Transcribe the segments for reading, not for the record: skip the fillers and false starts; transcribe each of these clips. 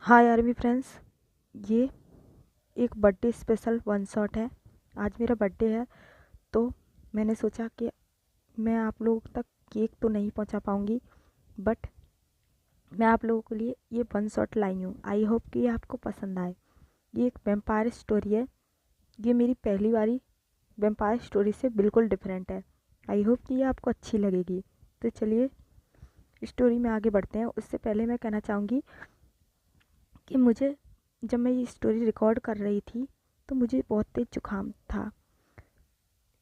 हाय army friends, ये एक birthday special one shot है। आज मेरा बर्थडे है तो मैंने सोचा कि मैं आप लोगों तक केक तो नहीं पहुंचा पाऊंगी, बट मैं आप लोगों के लिए ये वन शॉट लाई हूँ। आई होप कि ये आपको पसंद आए। ये एक वेम्पायर स्टोरी है। ये मेरी पहली बारी वेम्पायर स्टोरी से बिल्कुल डिफरेंट है। आई होप कि ये आपको अच्छी लगेगी। तो चलिए स्टोरी में आगे बढ़ते हैं। उससे पहले मैं कहना चाहूँगी कि मुझे जब मैं ये स्टोरी रिकॉर्ड कर रही थी तो मुझे बहुत तेज़ जुकाम था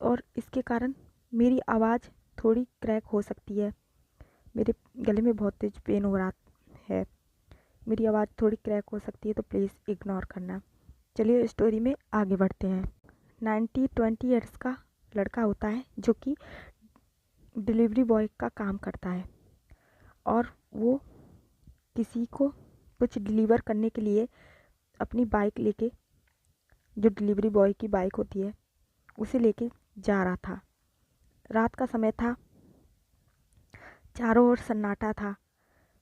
और इसके कारण मेरी आवाज़ थोड़ी क्रैक हो सकती है। मेरे गले में बहुत तेज़ पेन हो रहा है। मेरी आवाज़ थोड़ी क्रैक हो सकती है तो प्लीज़ इग्नोर करना। चलिए स्टोरी में आगे बढ़ते हैं। 20 ईयर्स का लड़का होता है जो कि डिलीवरी बॉय का काम करता है और वो किसी को कुछ डिलीवर करने के लिए अपनी बाइक लेके, जो डिलीवरी बॉय की बाइक होती है, उसे लेके जा रहा था। रात का समय था, चारों ओर सन्नाटा था।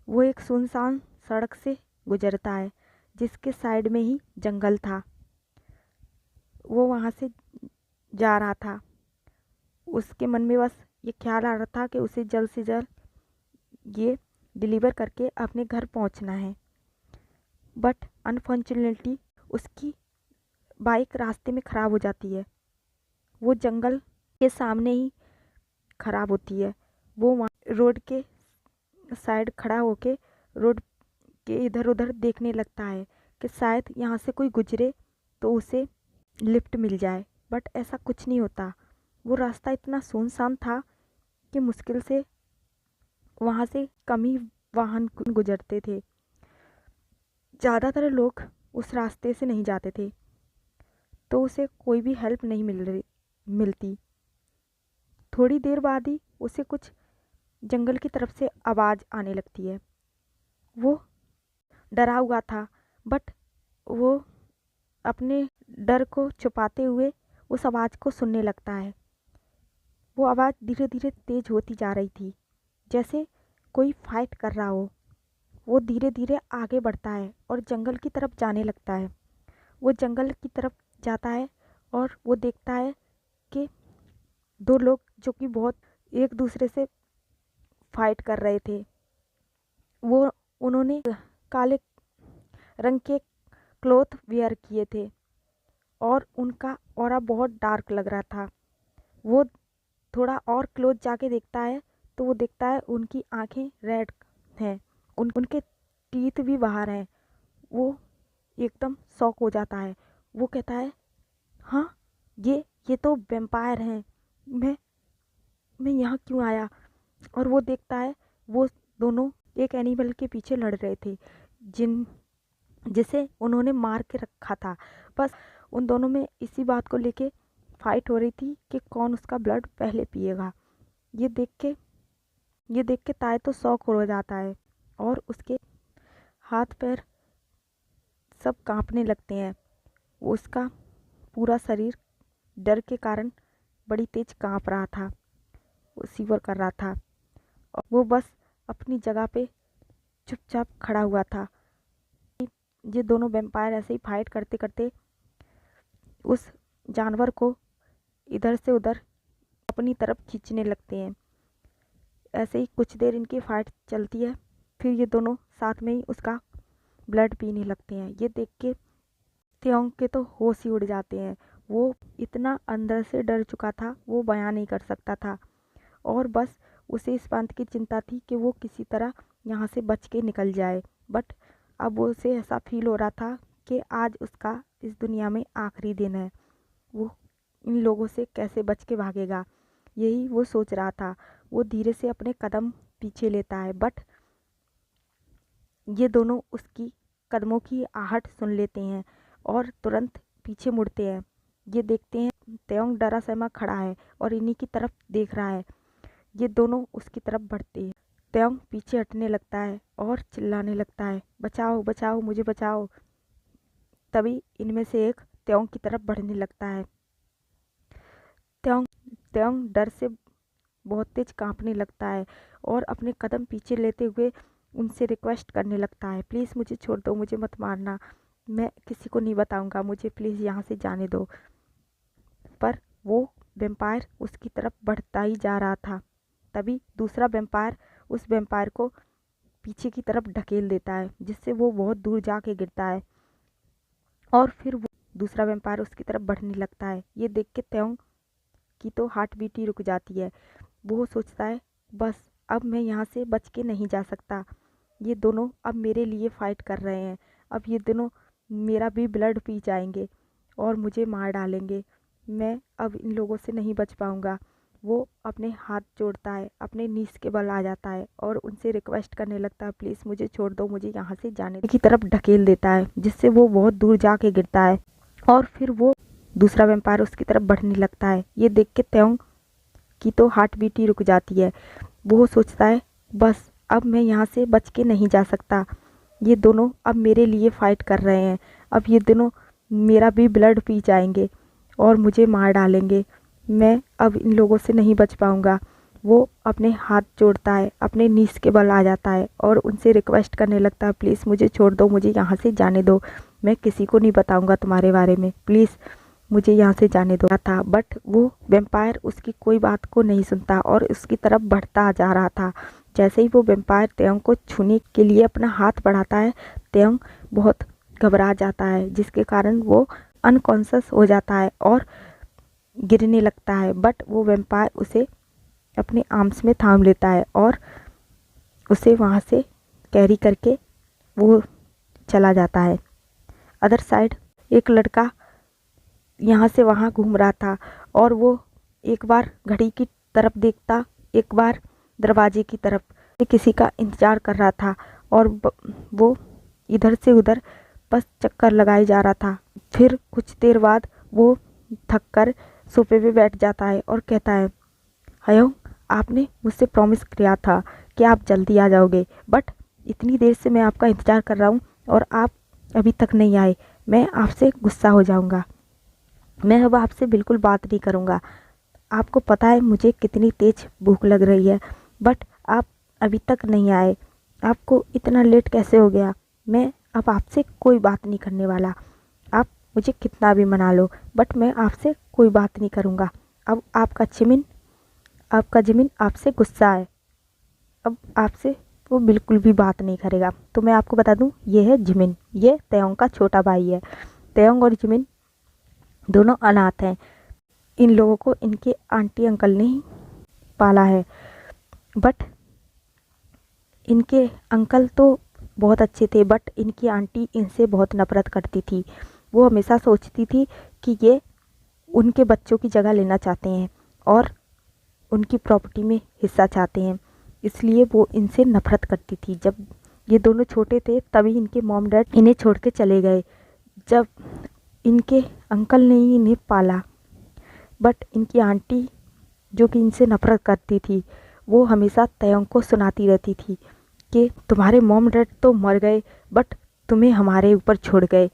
वो एक सुनसान सड़क से गुजरता है जिसके साइड में ही जंगल था। वो वहाँ से जा रहा था। उसके मन में बस ये ख्याल आ रहा था कि उसे जल्द से जल्द ये डिलीवर करके अपने घर पहुँचना है। बट अनफॉर्चुनेटली उसकी बाइक रास्ते में ख़राब हो जाती है। वो जंगल के सामने ही ख़राब होती है। वो वहाँ रोड के साइड खड़ा होके रोड के इधर उधर देखने लगता है कि शायद यहाँ से कोई गुजरे तो उसे लिफ्ट मिल जाए, बट ऐसा कुछ नहीं होता। वो रास्ता इतना सुनसान था कि मुश्किल से वहाँ से कम ही वाहन गुजरते थे। ज़्यादातर लोग उस रास्ते से नहीं जाते थे तो उसे कोई भी हेल्प नहीं मिलती। थोड़ी देर बाद ही उसे कुछ जंगल की तरफ से आवाज़ आने लगती है। वो डरा हुआ था, बट वो अपने डर को छुपाते हुए उस आवाज़ को सुनने लगता है। वो आवाज़ धीरे धीरे तेज होती जा रही थी, जैसे कोई फाइट कर रहा हो। वो धीरे धीरे आगे बढ़ता है और जंगल की तरफ जाने लगता है। वो जंगल की तरफ जाता है और वो देखता है कि दो लोग जो कि बहुत एक दूसरे से फाइट कर रहे थे। वो उन्होंने काले रंग के क्लॉथ वेयर किए थे और उनका ऑरा बहुत डार्क लग रहा था। वो थोड़ा और क्लोज जाके देखता है तो वो देखता है उनकी आंखें रेड हैं, उनके टीथ भी बाहर हैं। वो एकदम शॉक हो जाता है। वो कहता है, हाँ, ये तो वेम्पायर हैं। मैं मैं यहाँ क्यों आया? और वो देखता है वो दोनों एक एनिमल के पीछे लड़ रहे थे जिसे उन्होंने मार के रखा था। बस उन दोनों में इसी बात को लेके फाइट हो रही थी कि कौन उसका ब्लड पहले पिएगा। ये देख के ये देख के ताए तो शौक हो जाता है और उसके हाथ पैर सब कांपने लगते हैं। उसका पूरा शरीर डर के कारण बड़ी तेज कांप रहा था। वो सीवर कर रहा था और वो बस अपनी जगह पे चुपचाप खड़ा हुआ था। ये दोनों वैम्पायर ऐसे ही फाइट करते करते उस जानवर को इधर से उधर अपनी तरफ खींचने लगते हैं। ऐसे ही कुछ देर इनकी फाइट चलती है, फिर ये दोनों साथ में ही उसका ब्लड पीने लगते हैं। ये देख के त्योंग के तो होश ही उड़ जाते हैं। वो इतना अंदर से डर चुका था, वो बयान नहीं कर सकता था और बस उसे इस बात की चिंता थी कि वो किसी तरह यहाँ से बच के निकल जाए। बट अब वो उसे ऐसा फील हो रहा था कि आज उसका इस दुनिया में आखिरी दिन है। वो इन लोगों से कैसे बच के भागेगा, यही वो सोच रहा था। वो धीरे से अपने कदम पीछे लेता है, बट ये दोनों उसकी कदमों की आहट सुन लेते हैं और तुरंत पीछे मुड़ते हैं। ये देखते हैं त्योंग डरा सहमा खड़ा है और इन्हीं की तरफ देख रहा है। ये दोनों उसकी तरफ बढ़ते हैं। त्योंग पीछे हटने लगता है और चिल्लाने लगता है, बचाओ बचाओ, मुझे बचाओ। तभी इनमें से एक त्योंग की तरफ बढ़ने लगता है। त्योंग त्योंग डर से बहुत तेज कांपने लगता है और अपने कदम पीछे लेते हुए उनसे रिक्वेस्ट करने लगता है, प्लीज़ मुझे छोड़ दो, मुझे मत मारना, मैं किसी को नहीं बताऊंगा, मुझे प्लीज़ यहाँ से जाने दो। पर वो वेम्पायर उसकी तरफ बढ़ता ही जा रहा था। तभी दूसरा वेम्पायर उस वेम्पायर को पीछे की तरफ ढकेल देता है, जिससे वो बहुत दूर जाके गिरता है। और फिर वो दूसरा वेम्पायर उसकी तरफ बढ़ने लगता है। ये देख के त्योंग की तो हार्ट बीट ही रुक जाती है। वो सोचता है, बस अब मैं यहाँ से बच के नहीं जा सकता। ये दोनों अब मेरे लिए फ़ाइट कर रहे हैं। अब ये दोनों मेरा भी ब्लड पी जाएंगे और मुझे मार डालेंगे। मैं अब इन लोगों से नहीं बच पाऊँगा। वो अपने हाथ जोड़ता है, अपने नीस के बल आ जाता है और उनसे रिक्वेस्ट करने लगता है, प्लीज़ मुझे छोड़ दो, मुझे यहाँ से जाने की तरफ ढकेल देता है, जिससे वो बहुत दूर जाके गिरता है। और फिर वो दूसरा वेम्पायर उसकी तरफ बढ़ने लगता है। ये देख के त्योंग की तो हार्ट बीट ही रुक जाती है। वो सोचता है, बस अब मैं यहाँ से बच के नहीं जा सकता। ये दोनों अब मेरे लिए फ़ाइट कर रहे हैं। अब ये दोनों मेरा भी ब्लड पी जाएंगे और मुझे मार डालेंगे। मैं अब इन लोगों से नहीं बच पाऊँगा। वो अपने हाथ जोड़ता है, अपने नीस के बल आ जाता है और उनसे रिक्वेस्ट करने लगता है, प्लीज़ मुझे छोड़ दो, मुझे यहाँ से जाने दो, मैं किसी को नहीं बताऊँगा तुम्हारे बारे में, प्लीज़ मुझे यहाँ से जाने दो था। बट वो वेम्पायर उसकी कोई बात को नहीं सुनता और उसकी तरफ बढ़ता जा रहा था। जैसे ही वो वेम्पायर त्योंग को छूने के लिए अपना हाथ बढ़ाता है, त्योंग बहुत घबरा जाता है, जिसके कारण वो अनकॉन्शियस हो जाता है और गिरने लगता है। बट वो वेम्पायर उसे अपने आर्म्स में थाम लेता है और उसे वहाँ से कैरी करके वो चला जाता है। अदर साइड एक लड़का यहाँ से वहाँ घूम रहा था और वो एक बार घड़ी की तरफ देखता, एक बार दरवाजे की तरफ, किसी का इंतज़ार कर रहा था और वो इधर से उधर बस चक्कर लगाए जा रहा था। फिर कुछ देर बाद वो थक कर सोफे पे बैठ जाता है और कहता है, हयोंग, आपने मुझसे प्रॉमिस किया था कि आप जल्दी आ जाओगे, बट इतनी देर से मैं आपका इंतज़ार कर रहा हूँ और आप अभी तक नहीं आए। मैं आपसे गुस्सा हो जाऊँगा। मैं अब आपसे बिल्कुल बात नहीं करूँगा। आपको पता है मुझे कितनी तेज़ भूख लग रही है, बट आप अभी तक नहीं आए। आपको इतना लेट कैसे हो गया? मैं अब आपसे कोई बात नहीं करने वाला। आप मुझे कितना भी मना लो, बट मैं आपसे कोई बात नहीं करूँगा। अब आपका जिमिन आपसे गुस्सा है। अब आपसे वो बिल्कुल भी बात नहीं करेगा। तो मैं आपको बता दूँ, ये है जिमिन, ये त्योंग का छोटा भाई है। त्योंग और जिमिन दोनों अनाथ हैं। इन लोगों को इनके आंटी अंकल ने ही पाला है, बट इनके अंकल तो बहुत अच्छे थे, बट इनकी आंटी इनसे बहुत नफरत करती थी। वो हमेशा सोचती थी कि ये उनके बच्चों की जगह लेना चाहते हैं और उनकी प्रॉपर्टी में हिस्सा चाहते हैं, इसलिए वो इनसे नफरत करती थी। जब ये दोनों छोटे थे तभी इनके मॉम डैड इन्हें छोड़ के चले गए, जब इनके अंकल ने ही इन्हें पाला। बट इनकी आंटी, जो कि इनसे नफरत करती थी, वो हमेशा त्योंग को सुनाती रहती थी कि तुम्हारे मॉम डैड तो मर गए, बट तुम्हें हमारे ऊपर छोड़ गए,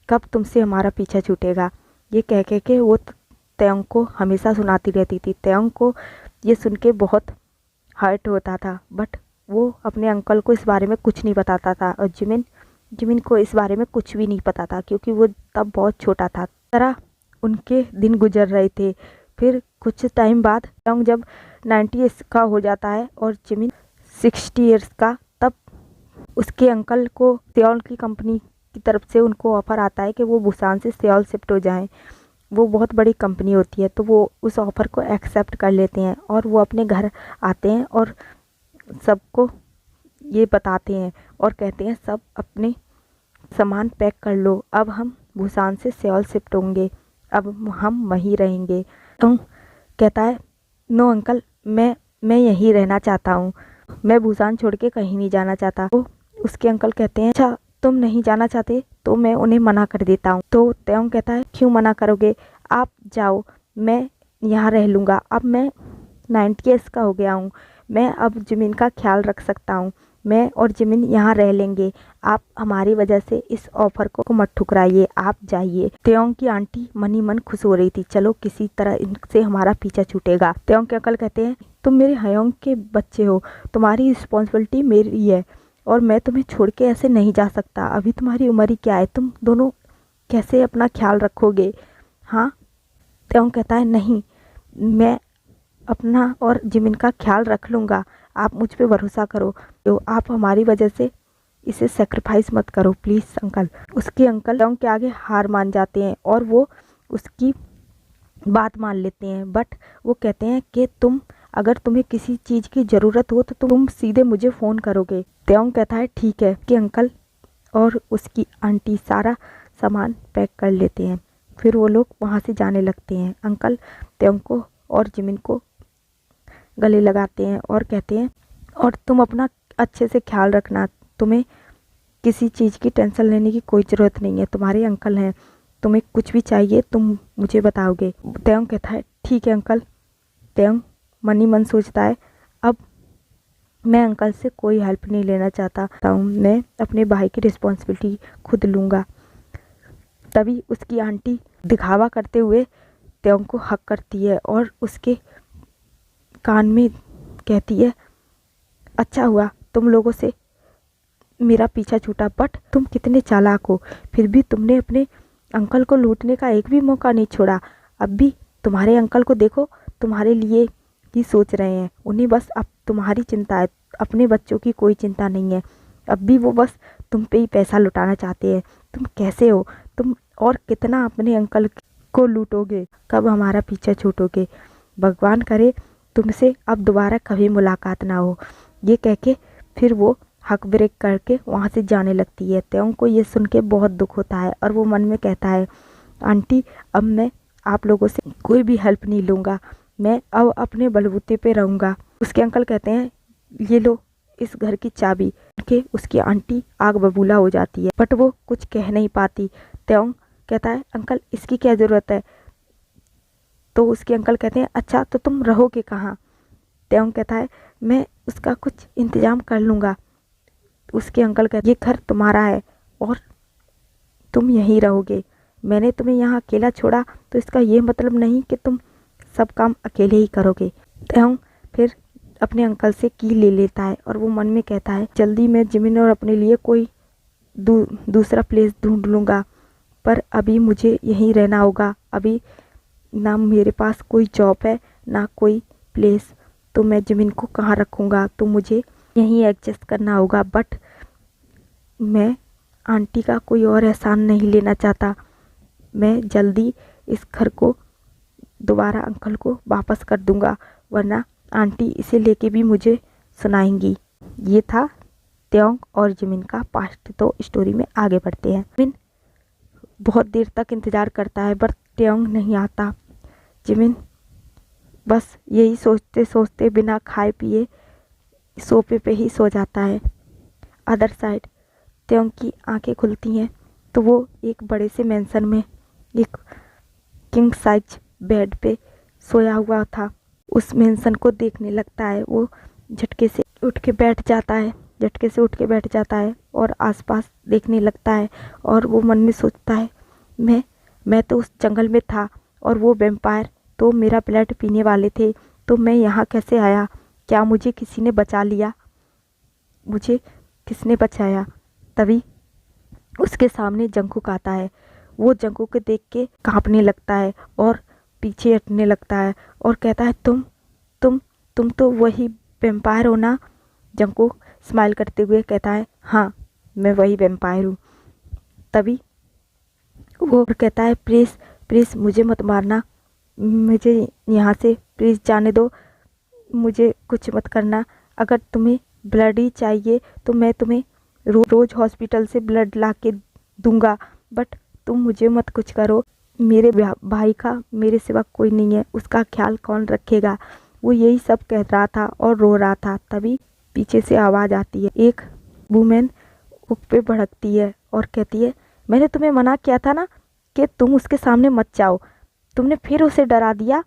कब तुमसे हमारा पीछा छूटेगा। ये कह के वो त्योंग को हमेशा सुनाती रहती थी। त्योंग को ये सुन के बहुत हर्ट होता था, बट वो अपने अंकल को इस बारे में कुछ नहीं बताता था और जिमिन को इस बारे में कुछ भी नहीं पता था, क्योंकि वो तब बहुत छोटा था। तरह उनके दिन गुजर रहे थे। फिर कुछ टाइम बाद त्योंग जब 90 ईयर्स का हो जाता है और जिमिन 60 ईयर्स का, तब उसके अंकल को सियोल की कंपनी की तरफ से उनको ऑफ़र आता है कि वो बुसान से सियोल शिफ्ट हो जाएं। वो बहुत बड़ी कंपनी होती है, तो वो उस ऑफ़र को एक्सेप्ट कर लेते हैं और वो अपने घर आते हैं और सबको ये बताते हैं और कहते हैं, सब अपने सामान पैक कर लो, अब हम बुसान से सियोल शिफ्ट होंगे, अब हम वहीं रहेंगे। तो कहता है, नो अंकल, मैं यहीं रहना चाहता हूँ, मैं बुसान छोड़ के कहीं नहीं जाना चाहता। तो उसके अंकल कहते हैं, अच्छा तुम नहीं जाना चाहते तो मैं उन्हें मना कर देता हूँ। तो त्योंग कहता है, क्यों मना करोगे, आप जाओ, मैं यहाँ रह लूँगा, अब मैं 90 ईयर्स का हो गया हूँ, मैं अब जिमिन का ख्याल रख सकता हूँ, मैं और जिमिन यहाँ रह लेंगे, आप हमारी वजह से इस ऑफ़र को मत ठुकराइए, आप जाइए। त्योंग की आंटी मन ही मन खुश हो रही थी, चलो किसी तरह इनसे हमारा पीछा छूटेगा। त्योंग के अंकल कहते हैं, तुम मेरे हयोंग के बच्चे हो, तुम्हारी रिस्पॉन्सिबिलिटी मेरी है, और मैं तुम्हें छोड़ के ऐसे नहीं जा सकता। अभी तुम्हारी उम्र ही क्या है, तुम दोनों कैसे अपना ख्याल रखोगे? हाँ, त्योंग कहता है नहीं, मैं अपना और जिमिन का ख्याल रख लूँगा, आप मुझ पे भरोसा करो। तो आप हमारी वजह से इसे सेक्रीफाइस मत करो प्लीज़ अंकल। उसके अंकल त्योंग के आगे हार मान जाते हैं और वो उसकी बात मान लेते हैं। बट वो कहते हैं कि अगर तुम्हें किसी चीज़ की ज़रूरत हो तो तुम सीधे मुझे फ़ोन करोगे। त्योंग कहता है ठीक है कि अंकल और उसकी आंटी सारा सामान पैक कर लेते हैं। फिर वो लोग वहाँ से जाने लगते हैं। अंकल त्योंग को और जिमिन को गले लगाते हैं और कहते हैं और तुम अपना अच्छे से ख्याल रखना, तुम्हें किसी चीज़ की टेंशन लेने की कोई ज़रूरत नहीं है, तुम्हारे अंकल हैं, तुम्हें कुछ भी चाहिए तुम मुझे बताओगे। त्योंग कहता है ठीक है अंकल। त्योंग मन ही मन सोचता है अब मैं अंकल से कोई हेल्प नहीं लेना चाहता हूँ, मैं अपने भाई की रिस्पॉन्सिबिलिटी खुद लूँगा। तभी उसकी आंटी दिखावा करते हुए त्योंग को हक करती है और उसके कान में कहती है अच्छा हुआ तुम लोगों से मेरा पीछा छूटा, बट तुम कितने चालाक हो, फिर भी तुमने अपने अंकल को लूटने का एक भी मौका नहीं छोड़ा। अब भी तुम्हारे अंकल को देखो, तुम्हारे लिए ही सोच रहे हैं, उन्हें बस अब तुम्हारी चिंता है, अपने बच्चों की कोई चिंता नहीं है। अब भी वो बस तुम पे ही पैसा लुटाना चाहते हैं। तुम कैसे हो, तुम और कितना अपने अंकल को लूटोगे, कब हमारा पीछा छूटोगे? भगवान करे तुमसे अब दोबारा कभी मुलाकात ना हो। ये कह के फिर वो हक ब्रेक करके वहाँ से जाने लगती है। त्योंग को ये सुन के बहुत दुख होता है और वो मन में कहता है आंटी अब मैं आप लोगों से कोई भी हेल्प नहीं लूँगा, मैं अब अपने बलबूते पे रहूँगा। उसके अंकल कहते हैं ये लो इस घर की चाबी के। उसकी आंटी आग बबूला हो जाती है बट वो कुछ कह नहीं पाती। त्योंग कहता है अंकल इसकी क्या ज़रूरत है? तो उसके अंकल कहते हैं अच्छा तो तुम रहोगे कहाँ? त्योंग कहता है मैं उसका कुछ इंतज़ाम कर लूँगा। उसके अंकल कहते ये घर तुम्हारा है और तुम यहीं रहोगे, मैंने तुम्हें यहाँ अकेला छोड़ा तो इसका ये मतलब नहीं कि तुम सब काम अकेले ही करोगे। त्योंग फिर अपने अंकल से की ले लेता है और वो मन में कहता है जल्दी मैं जिमिन और अपने लिए कोई दूसरा प्लेस ढूंढ लूँगा, पर अभी मुझे यहीं रहना होगा। अभी ना मेरे पास कोई जॉब है ना कोई प्लेस, तो मैं जिमिन को कहाँ रखूँगा, तो मुझे यहीं एडजस्ट करना होगा। बट मैं आंटी का कोई और एहसान नहीं लेना चाहता, मैं जल्दी इस घर को दोबारा अंकल को वापस कर दूंगा, वरना आंटी इसे लेके भी मुझे सुनाएंगी। ये था त्योंग और जिमिन का पास्ट। तो स्टोरी में आगे बढ़ते हैं। जिमिन बहुत देर तक इंतज़ार करता है पर त्योंग नहीं आता। जिमिन बस यही सोचते सोचते बिना खाए पिए सोफे पे ही सो जाता है। अदर साइड त्योंग की आंखें खुलती हैं तो वो एक बड़े से मेंशन में एक किंग साइज बेड पे सोया हुआ था। उस मेंशन को देखने लगता है। वो झटके से उठ के बैठ जाता है और आसपास देखने लगता है और वो मन में सोचता है मैं तो उस जंगल में था और वो वैम्पायर तो मेरा ब्लड पीने वाले थे, तो मैं यहाँ कैसे आया? क्या मुझे किसी ने बचा लिया? मुझे किसने बचाया? तभी उसके सामने जंगकुक आता है। वो जंगकुक को देख के कांपने लगता है और पीछे हटने लगता है और कहता है तुम तो वही वैम्पायर हो ना? जंगकुक स्माइल करते हुए कहता है हाँ मैं वही वैम्पायर हूँ। तभी वो कहता है प्लीज़ मुझे मत मारना, मुझे यहाँ से प्लीज़ जाने दो, मुझे कुछ मत करना। अगर तुम्हें ब्लड ही चाहिए तो मैं तुम्हें रोज़ हॉस्पिटल से ब्लड ला के दूँगा, बट तुम मुझे मत कुछ करो। मेरे भाई का मेरे सिवा कोई नहीं है, उसका ख्याल कौन रखेगा? वो यही सब कह रहा था और रो रहा था। तभी पीछे से आवाज़ आती है। एक वुमेन उस पे भड़कती है और कहती है मैंने तुम्हें मना किया था ना कि तुम उसके सामने मत जाओ, तुमने फिर उसे डरा दिया।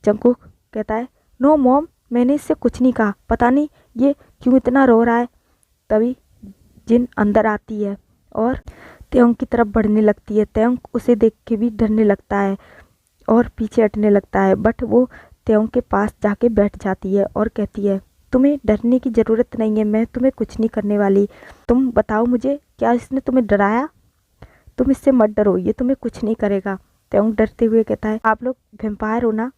जंगकुक कहता है नो मॉम, मैंने इससे कुछ नहीं कहा, पता नहीं ये क्यों इतना रो रहा है। तभी जिन अंदर आती है और त्योंग की तरफ बढ़ने लगती है। त्योंग उसे देख के भी डरने लगता है और पीछे हटने लगता है, बट वो त्योंग के पास जाके बैठ जाती है और कहती है तुम्हें डरने की ज़रूरत नहीं है, मैं तुम्हें कुछ नहीं करने वाली। तुम बताओ मुझे, क्या इसने तुम्हें डराया? तुम इससे मत डरो, ये तुम्हें कुछ नहीं करेगा। त्योंग डरते हुए कहता है, आप लोग वैम्पायर हो ना?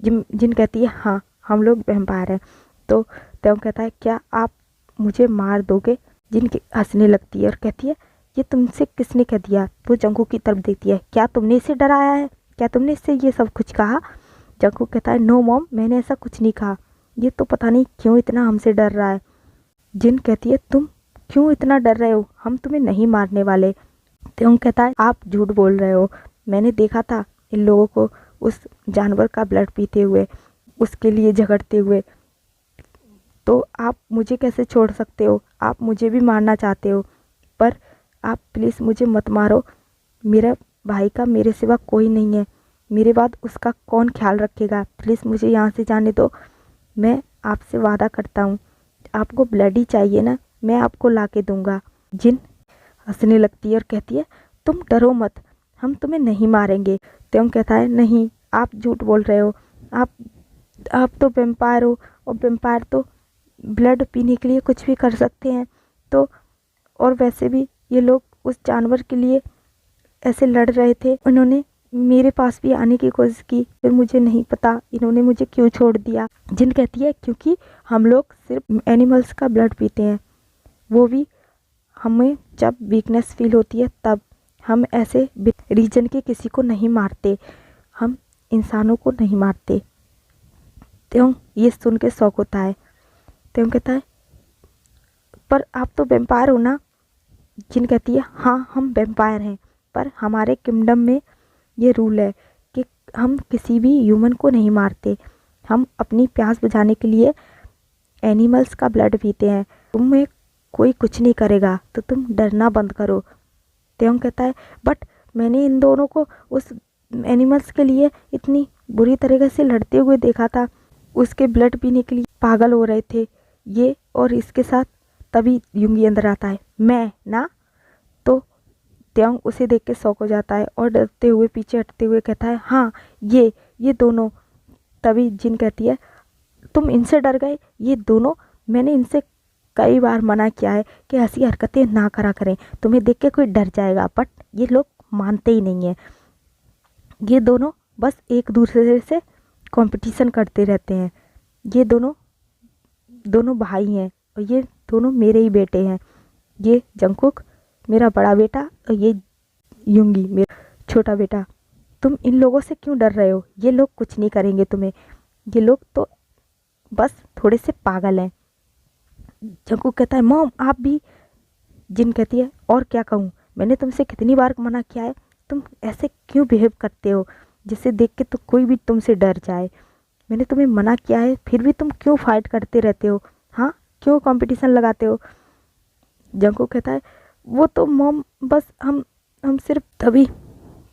जिन कहती है, हाँ हम लोग वैम्पायर हैं। तो त्योंग कहता है, क्या आप मुझे मार दोगे? जिन हंसने लगती है और कहती है, ये तुमसे किसने कह दिया? वो जंगू की तरफ देखती है, क्या तुमने इसे डराया है? क्या तुमने इससे ये सब कुछ कहा? जंगू कहता है, नो मॉम, मैंने ऐसा कुछ नहीं कहा। ये तो पता नहीं क्यों इतना हमसे डर रहा है। जिन कहती है, तुम क्यों इतना डर रहे हो? हम तुम्हें नहीं मारने वाले। त्योंग कहता है, आप झूठ बोल रहे हो, मैंने देखा था इन लोगों को उस जानवर का ब्लड पीते हुए, उसके लिए झगड़ते हुए। तो आप मुझे कैसे छोड़ सकते हो? आप मुझे भी मारना चाहते हो, पर आप प्लीज़ मुझे मत मारो। मेरा भाई का मेरे सिवा कोई नहीं है, मेरे बाद उसका कौन ख्याल रखेगा? प्लीज़ मुझे यहाँ से जाने दो। मैं आपसे वादा करता हूँ, आपको ब्लड ही चाहिए ना, मैं आपको ला के दूँगा। जिन हंसने लगती है और कहती है, तुम डरो मत, हम तुम्हें नहीं मारेंगे। त्योंग कहता है, नहीं, आप झूठ बोल रहे हो। आप तो वैम्पायर हो, और वैम्पायर तो ब्लड पीने के लिए कुछ भी कर सकते हैं। तो और वैसे भी ये लोग उस जानवर के लिए ऐसे लड़ रहे थे, उन्होंने मेरे पास भी आने की कोशिश की, फिर मुझे नहीं पता इन्होंने मुझे क्यों छोड़ दिया। जिन कहती है, क्योंकि हम लोग सिर्फ एनिमल्स का ब्लड पीते हैं, वो भी हमें जब वीकनेस फील होती है तब। हम ऐसे रीजन के किसी को नहीं मारते, हम इंसानों को नहीं मारते। त्यों ये सुन के शौक होता है। त्यों कहता है, पर आप तो वैम्पायर हो ना? जिन कहती है, हाँ हम वैम्पायर हैं, पर हमारे किंगडम में ये रूल है कि हम किसी भी ह्यूमन को नहीं मारते। हम अपनी प्यास बुझाने के लिए एनिमल्स का ब्लड पीते हैं। तुम्हें कोई कुछ नहीं करेगा, तो तुम डरना बंद करो। त्योंग कहता है, बट मैंने इन दोनों को उस एनिमल्स के लिए इतनी बुरी तरीके से लड़ते हुए देखा था, उसके ब्लड पीने के लिए पागल हो रहे थे ये और इसके साथ। तभी यूंगी अंदर आता है, मैं ना? तो त्योंग उसे देख के शॉक हो जाता है और डरते हुए पीछे हटते हुए कहता है, हाँ ये दोनों। तभी जिन कहती है, तुम इनसे डर गए? ये दोनों, मैंने इनसे कई बार मना किया है कि ऐसी हरकतें ना करा करें, तुम्हें देख के कोई डर जाएगा, बट ये लोग मानते ही नहीं है। ये दोनों बस एक दूसरे से कंपटीशन करते रहते हैं। ये दोनों भाई हैं और ये दोनों मेरे ही बेटे हैं। ये जंगकुक मेरा बड़ा बेटा और ये यूंगी मेरा छोटा बेटा। तुम इन लोगों से क्यों डर रहे हो? ये लोग कुछ नहीं करेंगे तुम्हें, ये लोग तो बस थोड़े से पागल हैं। जंगकुक कहता है, मॉम आप भी? जिन कहती है, और क्या कहूँ, मैंने तुमसे कितनी बार मना किया है, तुम ऐसे क्यों बिहेव करते हो जिसे देख के तो कोई भी तुमसे डर जाए। मैंने तुम्हें मना किया है, फिर भी तुम क्यों फाइट करते रहते हो? हाँ, क्यों कंपटीशन लगाते हो? जंगकुक कहता है, वो तो मॉम बस हम सिर्फ। तभी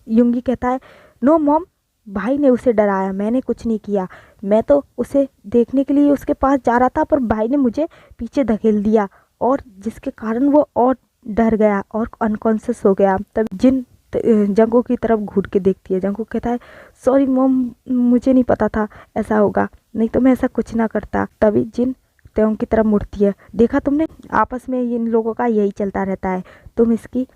यूंगी कहता है, नो मॉम, भाई ने उसे डराया, मैंने कुछ नहीं किया। मैं तो उसे देखने के लिए उसके पास जा रहा था, पर भाई ने मुझे पीछे धकेल दिया और जिसके कारण वो और डर गया और अनकॉन्शियस हो गया। तब जिन जंगू की तरफ घूर के देखती है। जंगू कहता है, सॉरी मॉम, मुझे नहीं पता था ऐसा होगा, नहीं तो मैं ऐसा कुछ ना करता। तभी जिन त्योंग की तरफ मुड़ती है, देखा तुमने, आपस में इन लोगों का यही चलता रहता है, तुम इसकी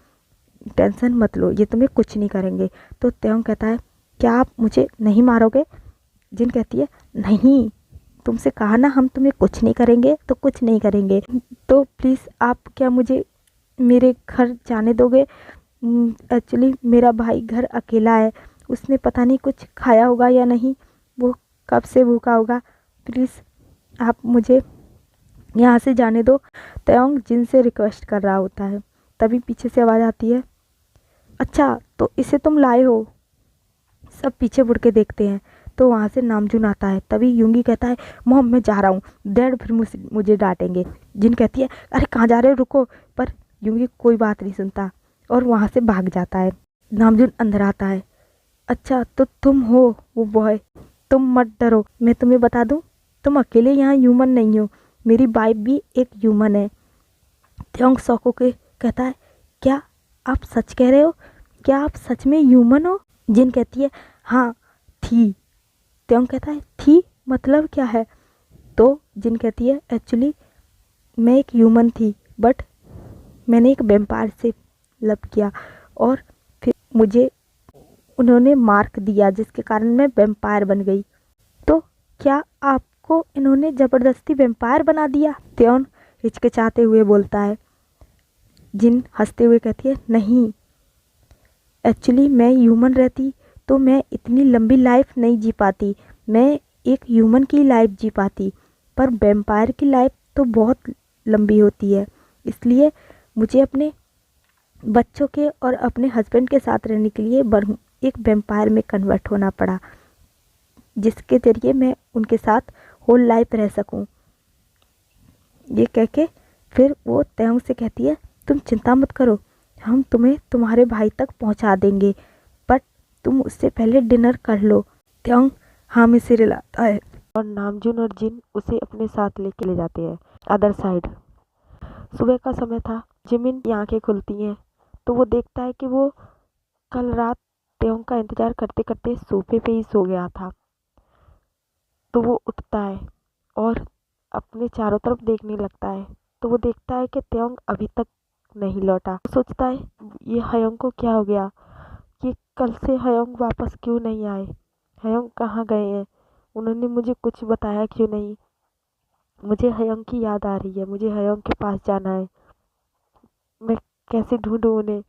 टेंशन मत लो, ये तुम्हें कुछ नहीं करेंगे। तो त्योंग कहता है, क्या आप मुझे नहीं मारोगे? जिन कहती है, नहीं, तुमसे कहा ना हम तुम्हें कुछ नहीं करेंगे, तो कुछ नहीं करेंगे। तो प्लीज़ आप क्या मुझे मेरे घर जाने दोगे? एक्चुअली मेरा भाई घर अकेला है, उसने पता नहीं कुछ खाया होगा या नहीं, वो कब से भूखा होगा, प्लीज़ आप मुझे यहाँ से जाने दो। त्योंग जिन से रिक्वेस्ट कर रहा होता है, तभी पीछे से आवाज़ आती है, अच्छा तो इसे तुम लाए हो? सब पीछे मुड़ के देखते हैं तो वहाँ से नामजून आता है। तभी यूंगी कहता है, मॉम मैं जा रहा हूँ, डैड फिर मुझे डांटेंगे। जिन कहती है, अरे कहाँ जा रहे हो, रुको। पर यूंगी कोई बात नहीं सुनता और वहाँ से भाग जाता है। नामजून अंदर आता है, अच्छा तो तुम हो वो बॉय, तुम मत डरो, मैं तुम्हें बता दूँ, तुम अकेले यहाँ ह्यूमन नहीं हो, मेरी वाइफ भी एक ह्यूमन है। त्योंग शॉक होके कहता है, क्या आप सच कह रहे हो? क्या आप सच में ह्यूमन हो? जिन कहती है, हाँ थी। त्योंग कहता है, थी मतलब क्या है? तो जिन कहती है एक्चुअली मैं एक ह्यूमन थी, बट मैंने एक वैम्पायर से लव किया और फिर मुझे उन्होंने मार्क दिया जिसके कारण मैं वैम्पायर बन गई। तो क्या आपको इन्होंने ज़बरदस्ती वैम्पायर बना दिया? त्योन हिचकिचाते हुए बोलता है। जिन हंसते हुए कहती है, नहीं, एक्चुअली मैं ह्यूमन रहती तो मैं इतनी लंबी लाइफ नहीं जी पाती। मैं एक ह्यूमन की लाइफ जी पाती, पर वैम्पायर की लाइफ तो बहुत लंबी होती है। इसलिए मुझे अपने बच्चों के और अपने हस्बैंड के साथ रहने के लिए एक वैम्पायर में कन्वर्ट होना पड़ा, जिसके ज़रिए मैं उनके साथ होल लाइफ रह सकूं। ये कह के फिर वो त्योंग से कहती है, तुम चिंता मत करो, हम तुम्हें तुम्हारे भाई तक पहुंचा देंगे, बट तुम उससे पहले डिनर कर लो। त्योंग हाँ में सिर हिलाता है और नामजून और जिन उसे अपने साथ लेके ले जाते हैं। अदर साइड सुबह का समय था। जिमिन की आंखें खुलती हैं तो वो देखता है कि वो कल रात त्योंग का इंतजार करते करते सोफे पे ही सो गया था। तो वो उठता है और अपने चारों तरफ देखने लगता है, तो वो देखता है कि त्योंग अभी तक नहीं लौटा। वो सोचता है ये हयोंग को क्या हो गया, ये कल से हयोंग वापस क्यों नहीं आए, हयोंग कहाँ गए हैं, उन्होंने मुझे कुछ बताया क्यों नहीं, मुझे हयोंग की याद आ रही है, मुझे हयोंग के पास जाना है, मैं कैसे ढूंढूं उन्हें।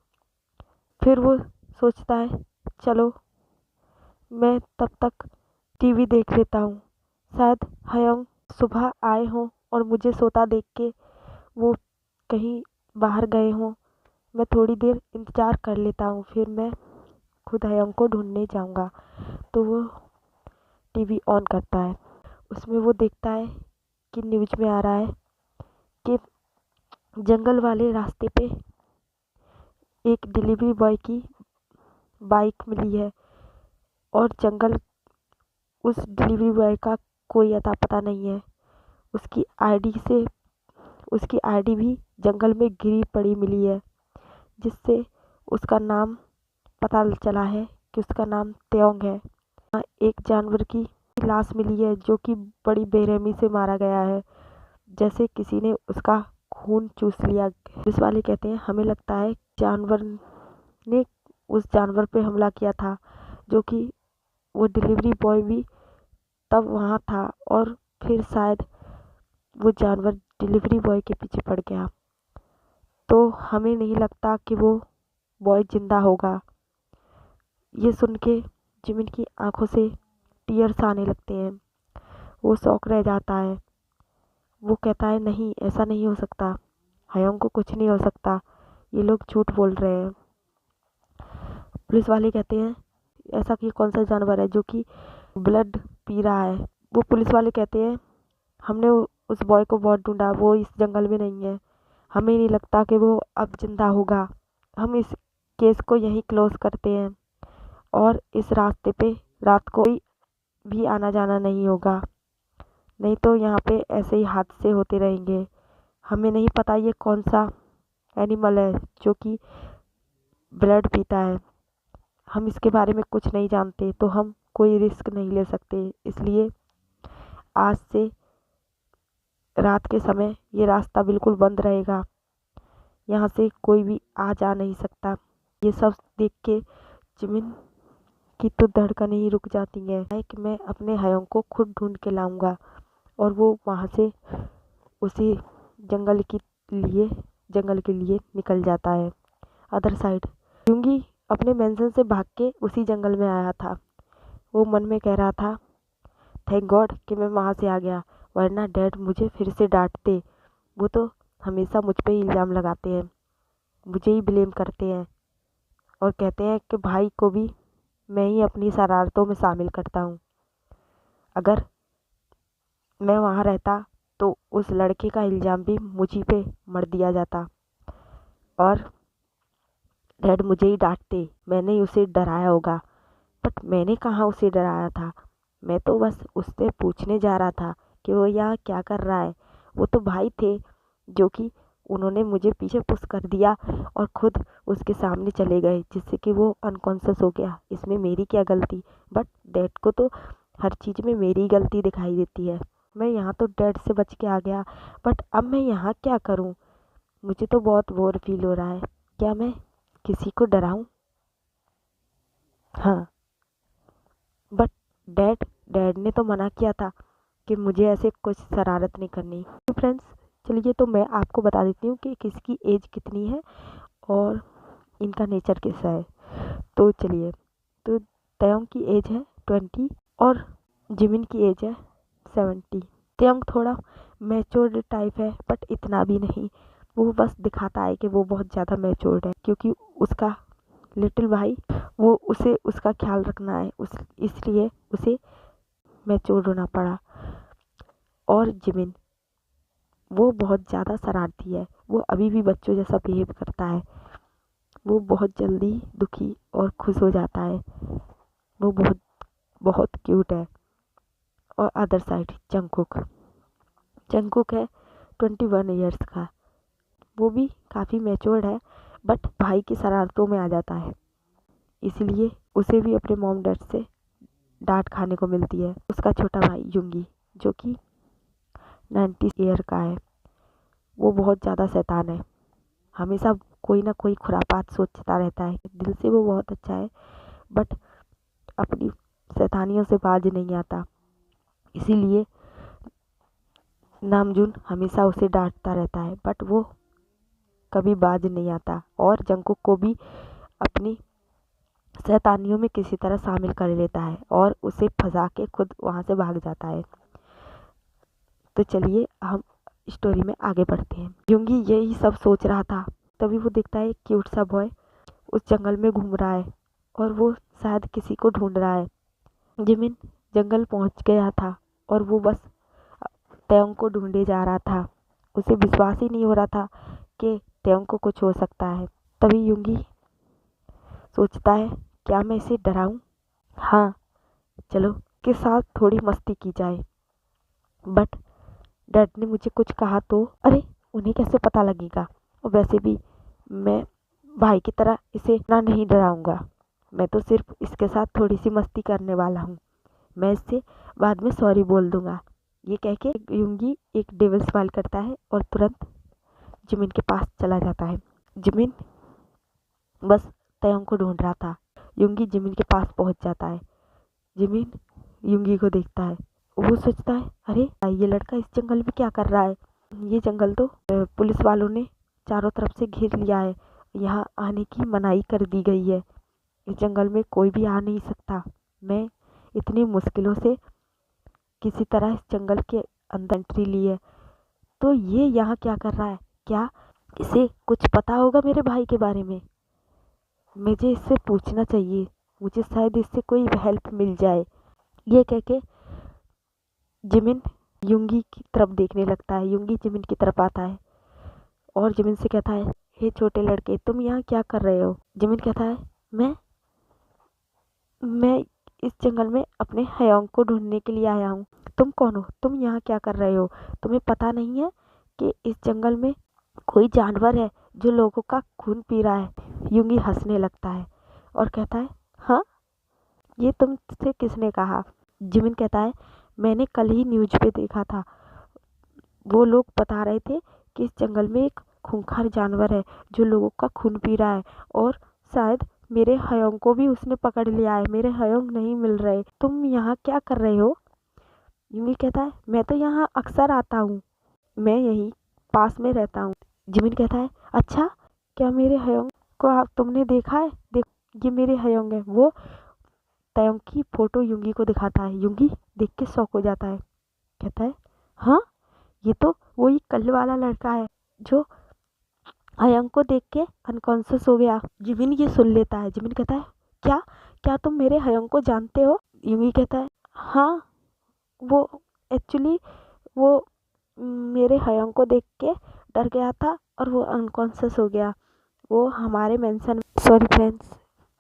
फिर वो सोचता है चलो मैं तब तक टीवी देख लेता हूँ, शायद हयोंग सुबह आए हों और मुझे सोता देख के वो कहीं बाहर गए हों। मैं थोड़ी देर इंतज़ार कर लेता हूँ, फिर मैं खुद हयोंग को ढूंढने जाऊँगा। तो वो टीवी ऑन करता है। उसमें वो देखता है कि न्यूज़ में आ रहा है कि जंगल वाले रास्ते पे एक डिलीवरी बॉय की बाइक मिली है और जंगल उस डिलीवरी बॉय का कोई अता पता नहीं है। उसकी आईडी भी जंगल में गिरी पड़ी मिली है, जिससे उसका नाम पता चला है कि उसका नाम त्योंग है। एक जानवर की लाश मिली है जो कि बड़ी बेरहमी से मारा गया है, जैसे किसी ने उसका खून चूस लिया। पुलिस वाले कहते हैं हमें लगता है जानवर ने उस जानवर पे हमला किया था, जो कि वो डिलीवरी बॉय भी तब वहाँ था और फिर शायद वो जानवर डिलीवरी बॉय के पीछे पड़ गया। तो हमें नहीं लगता कि वो बॉय जिंदा होगा। ये सुन के जिमिन की आंखों से टीयर्स आने लगते हैं। वो शॉक रह जाता है। वो कहता है नहीं, ऐसा नहीं हो सकता, हयोंग को कुछ नहीं हो सकता, ये लोग झूठ बोल रहे हैं। पुलिस वाले कहते हैं ऐसा कि कौन सा जानवर है जो कि ब्लड पी रहा है। वो पुलिस वाले कहते हैं हमने उस बॉय को बहुत ढूंढा, वो इस जंगल में नहीं है, हमें नहीं लगता कि वो अब जिंदा होगा। हम इस केस को यहीं क्लोज करते हैं और इस रास्ते पे रात को भी आना जाना नहीं होगा, नहीं तो यहाँ पे ऐसे ही हादसे होते रहेंगे। हमें नहीं पता ये कौन सा एनिमल है जो कि ब्लड पीता है, हम इसके बारे में कुछ नहीं जानते, तो हम कोई रिस्क नहीं ले सकते। इसलिए आज से रात के समय ये रास्ता बिल्कुल बंद रहेगा, यहाँ से कोई भी आ जा नहीं सकता। ये सब देख के जिमिन की तो धड़कनें ही रुक जाती हैं कि मैं अपने हयोंग को खुद ढूंढ के लाऊंगा। और वो वहाँ से उसी जंगल के लिए निकल जाता है। अदर साइड यूंगी अपने मेंशन से भाग के उसी जंगल में आया था। वो मन में कह रहा था थैंक गॉड कि मैं वहाँ से आ गया, वरना डैड मुझे फिर से डांटते। वो तो हमेशा मुझ पे ही इल्ज़ाम लगाते हैं, मुझे ही ब्लेम करते हैं और कहते हैं कि भाई को भी मैं ही अपनी शरारतों में शामिल करता हूँ। अगर मैं वहाँ रहता तो उस लड़के का इल्ज़ाम भी मुझी पे मढ़ दिया जाता और डैड मुझे ही डांटते, मैंने ही उसे डराया होगा। बट मैंने कहाँ उसे डराया था, मैं तो बस उससे पूछने जा रहा था कि वो यहाँ क्या कर रहा है। वो तो भाई थे जो कि उन्होंने मुझे पीछे पुश कर दिया और खुद उसके सामने चले गए, जिससे कि वो अनकॉन्शियस हो गया। इसमें मेरी क्या गलती? बट डैड को तो हर चीज़ में मेरी गलती दिखाई देती है। मैं यहाँ तो डैड से बच के आ गया, बट अब मैं यहाँ क्या करूँ? मुझे तो बहुत बोर फील हो रहा है। क्या मैं किसी को डराऊं? हाँ, बट डैड डैड ने तो मना किया था कि मुझे ऐसे कुछ शरारत नहीं करनी। तो फ्रेंड्स, चलिए तो मैं आपको बता देती हूँ कि किसकी एज कितनी है और इनका नेचर कैसा है। तो चलिए, तो तयंग की एज है 20 और जिमिन की एज है 70। तयंग थोड़ा मैच्योर्ड टाइप है, बट इतना भी नहीं। वो बस दिखाता है कि वो बहुत ज़्यादा मैच्योर्ड है, क्योंकि उसका लिटिल भाई, वो उसे उसका ख्याल रखना है, उस इसलिए उसे मैच्योर होना पड़ा। और जिमिन, वो बहुत ज़्यादा शरारती है। वो अभी भी बच्चों जैसा बिहेव करता है। वो बहुत जल्दी दुखी और खुश हो जाता है। वो बहुत बहुत क्यूट है। और अदर साइड जंगकुक, जंगकुक है 21 ईयर्स का। वो भी काफ़ी मैच्योर्ड है, बट भाई की शरारतों में आ जाता है, इसलिए उसे भी अपने मॉम डैड से डांट खाने को मिलती है। उसका छोटा भाई युंगी, जो कि 90 ईयर का है, वो बहुत ज़्यादा शैतान है। हमेशा कोई ना कोई खुरापात सोचता रहता है। दिल से वो बहुत अच्छा है, बट अपनी शैतानियों से बाज नहीं आता, इसीलिए नामजून हमेशा उसे डांटता रहता है, बट वो कभी बाज नहीं आता। और जंगकुक को भी अपनी शैतानियों में किसी तरह शामिल कर लेता है और उसे फंसा के खुद वहाँ से भाग जाता है। तो चलिए हम स्टोरी में आगे बढ़ते हैं। युंगी यही सब सोच रहा था, तभी वो देखता है एक क्यूट सा बॉय उस जंगल में घूम रहा है और वो शायद किसी को ढूंढ रहा है। जिमिन जंगल पहुंच गया था और वो बस तयंग को ढूंढे जा रहा था। उसे विश्वास ही नहीं हो रहा था कि तयंग को कुछ हो सकता है। तभी युंगी सोचता है, क्या मैं इसे डराऊं? हाँ, चलो के साथ थोड़ी मस्ती की जाए। बट डैड ने मुझे कुछ कहा तो? अरे, उन्हें कैसे पता लगेगा? और वैसे भी मैं भाई की तरह इसे इतना नहीं डराऊंगा। मैं तो सिर्फ इसके साथ थोड़ी सी मस्ती करने वाला हूँ। मैं इससे बाद में सॉरी बोल दूंगा। ये कह के युंगी एक डेविल स्माइल करता है और तुरंत जिमिन के पास चला जाता है। जिमिन बस तयंग को ढूंढ रहा था। युंगी जिमिन के पास पहुंच जाता है। जिमिन युंगी को देखता है। वो सोचता है, अरे ये लड़का इस जंगल में क्या कर रहा है? ये जंगल तो पुलिस वालों ने चारों तरफ से घेर लिया है। यहाँ आने की मनाही कर दी गई है। इस जंगल में कोई भी आ नहीं सकता। मैं इतनी मुश्किलों से किसी तरह इस जंगल के अंदर एंट्री ली है, तो ये यहाँ क्या कर रहा है? क्या इसे कुछ पता होगा मेरे भाई के बारे में? मुझे इससे पूछना चाहिए, मुझे शायद इससे कोई हेल्प मिल जाए। ये कह के जिमिन युंगी की तरफ देखने लगता है। युंगी जिमिन की तरफ आता है और जिमिन से कहता है, हे छोटे लड़के, तुम यहाँ क्या कर रहे हो? जिमिन कहता है, मैं इस जंगल में अपने हयोंग को ढूंढने के लिए आया हूँ। तुम कौन हो? तुम यहाँ क्या कर रहे हो? तुम्हें पता नहीं है कि इस जंगल में कोई जानवर है जो लोगों का खून पी रहा है? युंगी हंसने लगता है और कहता है, हाँ, ये तुमसे किसने कहा? जिमिन कहता है, मैंने कल ही न्यूज़ पे देखा था। वो लोग बता रहे थे कि इस जंगल में एक खूंखार जानवर है जो लोगों का खून पी रहा है, और शायद मेरे हयोंग को भी उसने पकड़ लिया है। मेरे हयोंग नहीं मिल रहे। तुम यहाँ क्या कर रहे हो? युंगी कहता है, मैं तो यहाँ अक्सर आता हूँ, मैं यहीं पास में रहता हूँ। जिमिन कहता है, अच्छा, क्या मेरे हयोंग को तुमने देखा है? देख, ये मेरे हयोंग है। वो तयंग की फोटो युंगी को दिखाता है। युंगी देख के शॉक हो जाता है। कहता है, हाँ, ये तो वही कल वाला लड़का है जो हयंग को देख के अनकॉन्शियस हो गया। जिमिन ये सुन लेता है। जिमिन कहता है, क्या क्या तुम मेरे हयंग को जानते हो? युंगी कहता है, हाँ, वो एक्चुअली वो मेरे हयंग को देख के डर गया था और वो अनकॉन्शियस हो गया। वो हमारे मेंशन, सॉरी फ्रेंड्स,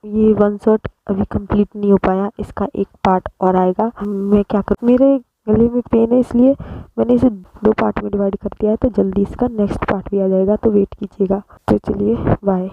ये वन शॉट अभी कंप्लीट नहीं हो पाया, इसका एक पार्ट और आएगा। मैं क्या करूँ, मेरे गले में पेन है, इसलिए मैंने इसे 2 पार्ट में डिवाइड कर दिया है, तो जल्दी इसका नेक्स्ट पार्ट भी आ जाएगा, तो वेट कीजिएगा। तो चलिए, बाय।